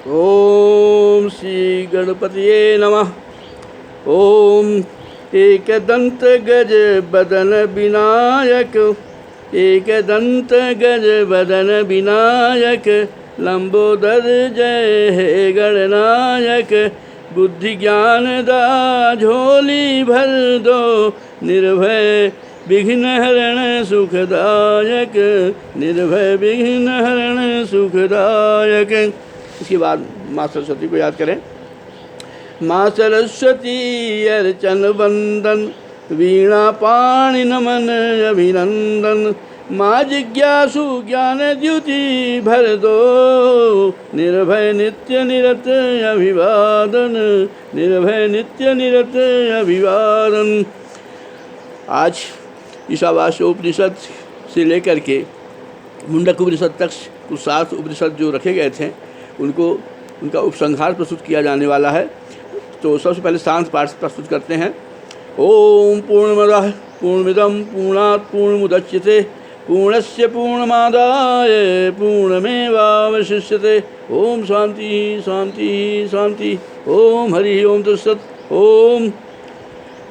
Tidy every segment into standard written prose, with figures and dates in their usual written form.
ओम श्री गणपतिये नमः। ओम एकदंत गज बदन विनायक, एकदंत गज बदन विनायक, लंबोदर जय हे गणनायक। बुद्धि ज्ञान दा झोली भर दो, निर्भय विघ्न हरण सुखदायक, निर्भय विघ्न हरण सुखदायक। इसके बाद माँ सरस्वती को याद करें। माँ सरस्वती अर्चन वंदन, वीणा पाणि नमन अभिनंदन। माँ जिज्ञासु ज्ञान द्युति भर दो, निर्भय नित्य निरत अभिवादन, निर्भय नित्य निरत अभिवादन। आज ईशावास्य उपनिषद से लेकर के मुंडक उपनिषद तक कुछ 7 उपनिषद जो रखे गए थे उनका उपसंहार प्रस्तुत किया जाने वाला है। तो सबसे पहले शांत पाठ प्रस्तुत करते हैं। ओम पूर्णमदः पूर्णमिदं पूर्णात् पूर्णमुदच्यते, पूर्णस्य पूर्णमादाय पूर्णमेवावशिष्यते। ओम शांति शांति शांति। ओम हरि ओम तत्सत्। ओम।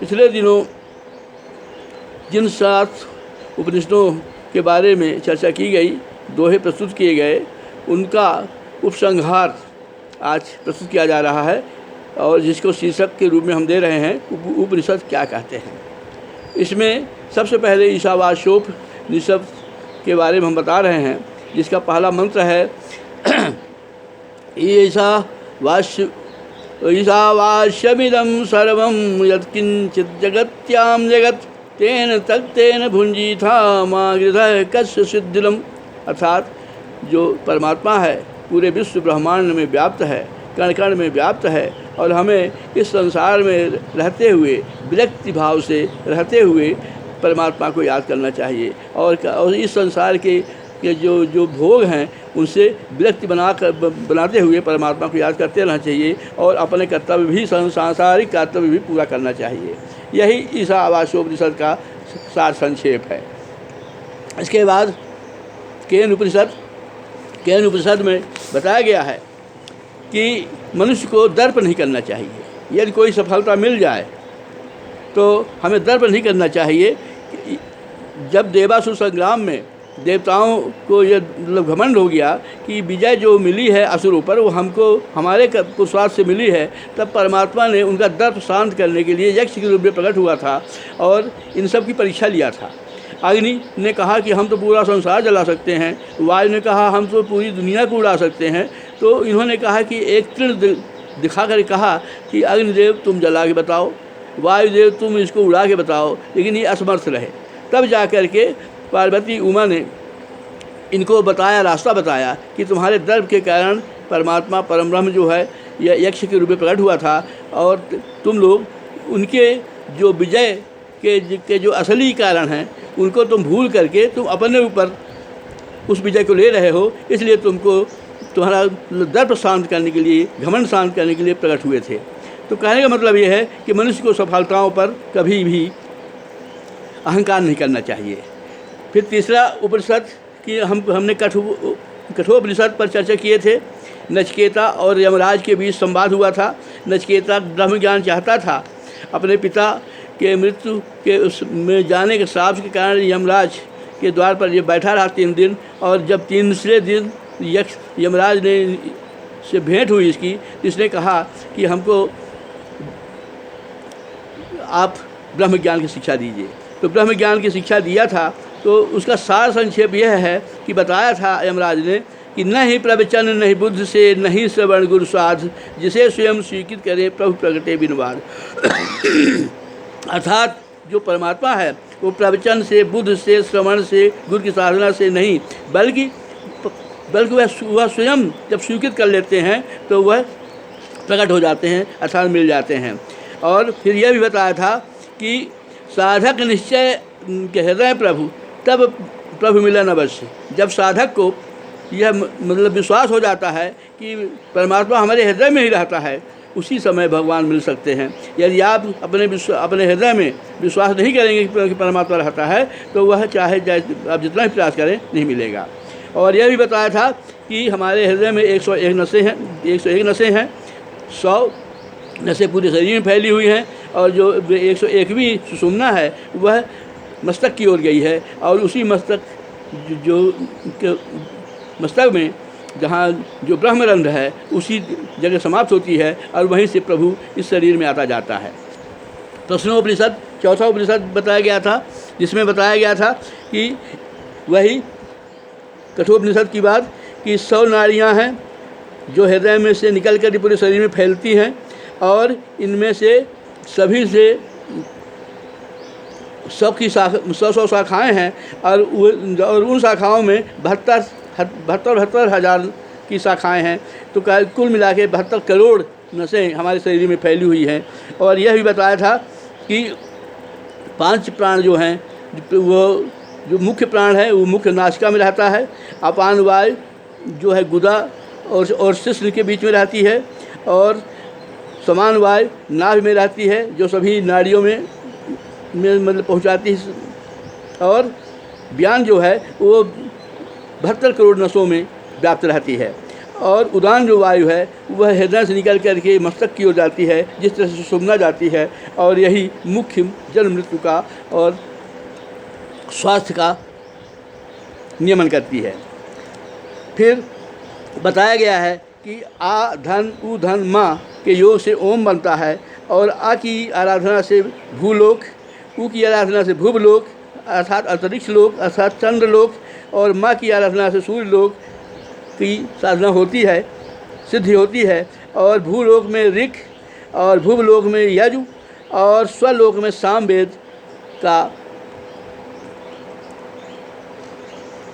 पिछले दिनों जिन 7 उपनिषदों के बारे में चर्चा की गई, दोहे प्रस्तुत किए गए, उनका उपसंहार आज प्रस्तुत किया जा रहा है और जिसको शीर्षक के रूप में हम दे रहे हैं उपनिषद क्या कहते हैं। इसमें सबसे पहले ईशावास्योपनिषद के बारे में हम बता रहे हैं, जिसका पहला मंत्र है ईशावास्यमिदं सर्वं यत्किंचित् जगत्यां जगत्, तेन तत्तेन भुंजीथा मा गृधः कस्य सिद्धिलम्। अर्थात जो परमात्मा है पूरे विश्व ब्रह्मांड में व्याप्त है, कण कण में व्याप्त है, और हमें इस संसार में रहते हुए विरक्ति भाव से रहते हुए परमात्मा को याद करना चाहिए और इस संसार के जो भोग हैं उनसे विरक्ति बनाते हुए परमात्मा को याद करते रहना चाहिए और अपने कर्तव्य भी, सांसारिक कर्तव्य भी पूरा करना चाहिए। यही ईशावास्योपनिषद का सार संक्षेप है। इसके बाद केन उपनिषद में बताया गया है कि मनुष्य को दर्प नहीं करना चाहिए। यदि कोई सफलता मिल जाए तो हमें दर्प नहीं करना चाहिए। जब देवासुर संग्राम में देवताओं को यह मतलब घमंड हो गया कि विजय जो मिली है असुरों पर वो हमको हमारे पुरुषार्थ से मिली है, तब परमात्मा ने उनका दर्प शांत करने के लिए यक्ष के रूप में प्रकट हुआ था और इन सब की परीक्षा लिया था। अग्नि ने कहा कि हम तो पूरा संसार जला सकते हैं, वायु ने कहा हम तो पूरी दुनिया को उड़ा सकते हैं। तो इन्होंने कहा कि एक तृण दिखा कर कहा कि अग्निदेव तुम जला के बताओ, वायुदेव तुम इसको उड़ा के बताओ, लेकिन ये असमर्थ रहे। तब जा कर के पार्वती उमा ने इनको रास्ता बताया कि तुम्हारे दर्प के कारण परमात्मा परम ब्रह्म जो है यह यक्ष के रूप में प्रकट हुआ था और तुम लोग उनके जो विजय के जो असली कारण हैं उनको तुम भूल करके तुम अपने ऊपर उस विजय को ले रहे हो, इसलिए तुम्हारा दर्प शांत करने के लिए, घमंड शांत करने के लिए प्रकट हुए थे। तो कहने का मतलब ये है कि मनुष्य को सफलताओं पर कभी भी अहंकार नहीं करना चाहिए। फिर तीसरा उपनिषद की हमने कठोपनिषद पर चर्चा किए थे। नचिकेता और यमराज के बीच संवाद हुआ था। नचिकेता ब्रह्म ज्ञान चाहता था, अपने पिता के मृत्यु के उसमें जाने के श्राप के कारण यमराज के द्वार पर ये बैठा रहा 3 दिन, और जब तीसरे दिन यमराज ने से भेंट हुई इसकी, इसने कहा कि हमको आप ब्रह्म ज्ञान की शिक्षा दीजिए। तो ब्रह्म ज्ञान की शिक्षा दिया था। तो उसका सार संक्षेप यह है कि बताया था यमराज ने कि न ही प्रवचन न ही बुद्ध से, न ही श्रवण गुरु साध, जिसे स्वयं स्वीकृत करे प्रभु प्रगटे बिनवाद। अर्थात जो परमात्मा है वो प्रवचन से, बुद्ध से, श्रवण से, गुरु की साधना से नहीं, बल्कि वह स्वयं जब स्वीकृत कर लेते हैं तो वह प्रकट हो जाते हैं, अर्थात मिल जाते हैं। और फिर यह भी बताया था कि साधक निश्चय के हृदय प्रभु, तब प्रभु मिलन अवश्य। जब साधक को यह मतलब विश्वास हो जाता है कि परमात्मा हमारे हृदय में ही रहता है, उसी समय भगवान मिल सकते हैं। यदि आप अपने हृदय में विश्वास नहीं करेंगे कि परमात्मा रहता है तो वह चाहे आप जितना भी प्रयास करें नहीं मिलेगा। और यह भी बताया था कि हमारे हृदय में 101 नसें हैं, 101 नसें हैं, 100 नसें पूरे शरीर में फैली हुई हैं, और जो 101वीं सुषुम्ना है वह मस्तक की ओर गई है, और उसी मस्तक मस्तक में जहाँ जो ब्रह्मरंध्र है उसी जगह समाप्त होती है, और वहीं से प्रभु इस शरीर में आता जाता है। प्रश्नोपनिषद चौथा उपनिषद बताया गया था, जिसमें बताया गया था कि वही कठोपनिषद की बात कि 100 नाड़ियाँ हैं जो हृदय में से निकल कर पूरे शरीर में फैलती हैं, और इनमें से सभी से 100 शाखाएँ हैं, और उन शाखाओं में 72 हज़ार की शाखाएँ हैं। तो कुल मिला के 72 करोड़ नसें हमारे शरीर में फैली हुई हैं। और यह भी बताया था कि 5 प्राण जो हैं, वो जो मुख्य प्राण है वो मुख्य नासिका में रहता है, अपान वायु जो है गुदा और शिश्न के बीच में रहती है, और समान वायु नाभि में रहती है जो सभी नाड़ियों में मतलब पहुंचाती है, और व्यान जो है वो 72 करोड़ नसों में व्याप्त रहती है, और उदान जो वायु है वह हृदय से निकल करके मस्तक की ओर जाती है, जिस तरह से सुषुम्ना जाती है, और यही मुख्य जन्म मृत्यु का और स्वास्थ्य का नियमन करती है। फिर बताया गया है कि आ धन उ धन माँ के योग से ओम बनता है, और आ की आराधना से भूलोक, उ की आराधना से भुवलोक अर्थात अंतरिक्ष लोक अर्थात चंद्रलोक, और माँ की आराधना से सूर्य लोक की साधना होती है, सिद्धि होती है, और भूलोक में ऋक, और भुवलोक में यजु, और स्वलोक में सामवेद का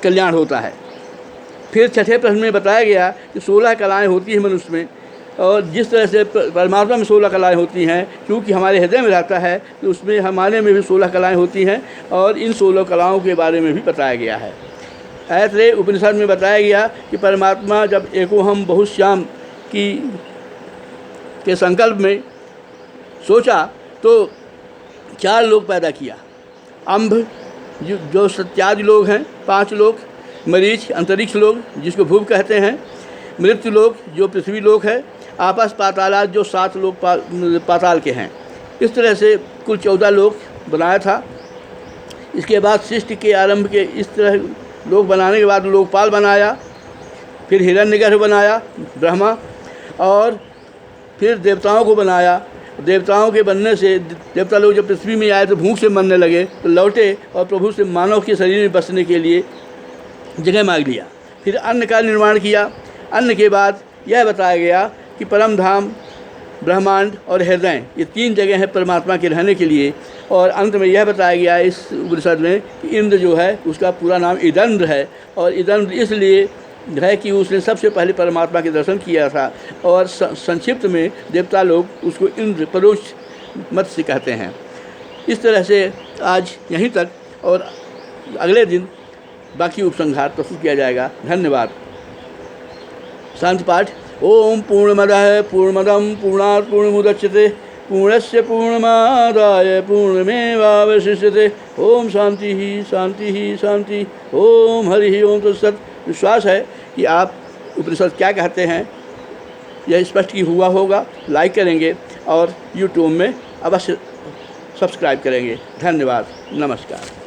कल्याण होता है। फिर छठे प्रश्न में बताया गया कि 16 कलाएँ होती हैं मनुष्य में, और जिस तरह से परमात्मा में 16 कलाएँ होती हैं, क्योंकि हमारे हृदय में रहता है तो उसमें हमारे में भी 16 कलाएँ होती हैं, और इन 16 कलाओं के बारे में भी बताया गया है। ऐतरेय उपनिषद में बताया गया कि परमात्मा जब एकोहम बहुश्याम के संकल्प में सोचा तो 4 लोग पैदा किया। अम्भ जो सत्यादि लोग हैं 5 लोग, मरीच अंतरिक्ष लोग जिसको भूव कहते हैं, मृत्यु लोक जो पृथ्वी लोक है, आपस पातालात जो 7 लोग पाताल के हैं। इस तरह से कुल 14 लोग बनाया था। इसके बाद सृष्टि के आरंभ के इस तरह लोक बनाने के बाद लोकपाल बनाया, फिर हिरण्यगर्भ बनाया ब्रह्मा, और फिर देवताओं को बनाया। देवताओं के बनने से देवता लोग जब पृथ्वी में आए तो भूख से मरने लगे, तो लौटे और प्रभु से मानव के शरीर में बसने के लिए जगह मांग लिया। फिर अन्न का निर्माण किया। अन्न के बाद यह बताया गया कि परम धाम, ब्रह्मांड और हृदय ये 3 जगह हैं परमात्मा के रहने के लिए। और अंत में यह बताया गया इस उपनिषद में कि इंद्र जो है उसका पूरा नाम इदंद्र है, और इदंद्र इसलिए है कि उसने सबसे पहले परमात्मा के दर्शन किया था, और संक्षिप्त में देवता लोग उसको इंद्र परोक्ष मत से कहते हैं। इस तरह से आज यहीं तक, और अगले दिन बाकी उपसंहार प्रस्तुत किया जाएगा। धन्यवाद। शांति पाठ। ओम पूर्णमदः पूर्णमदं पूर्णात् पूर्णमुदच्यते पूर्णस्य पूर्णमादाय पूर्णमेवावशिष्यते। ओम शांति ही शांति ही शांति। ओम हरि ओम तत्सत्। विश्वास है कि आप उपनिषद क्या कहते हैं यह स्पष्ट ही हुआ होगा। लाइक करेंगे और यूट्यूब में अवश्य सब्सक्राइब करेंगे। धन्यवाद। नमस्कार।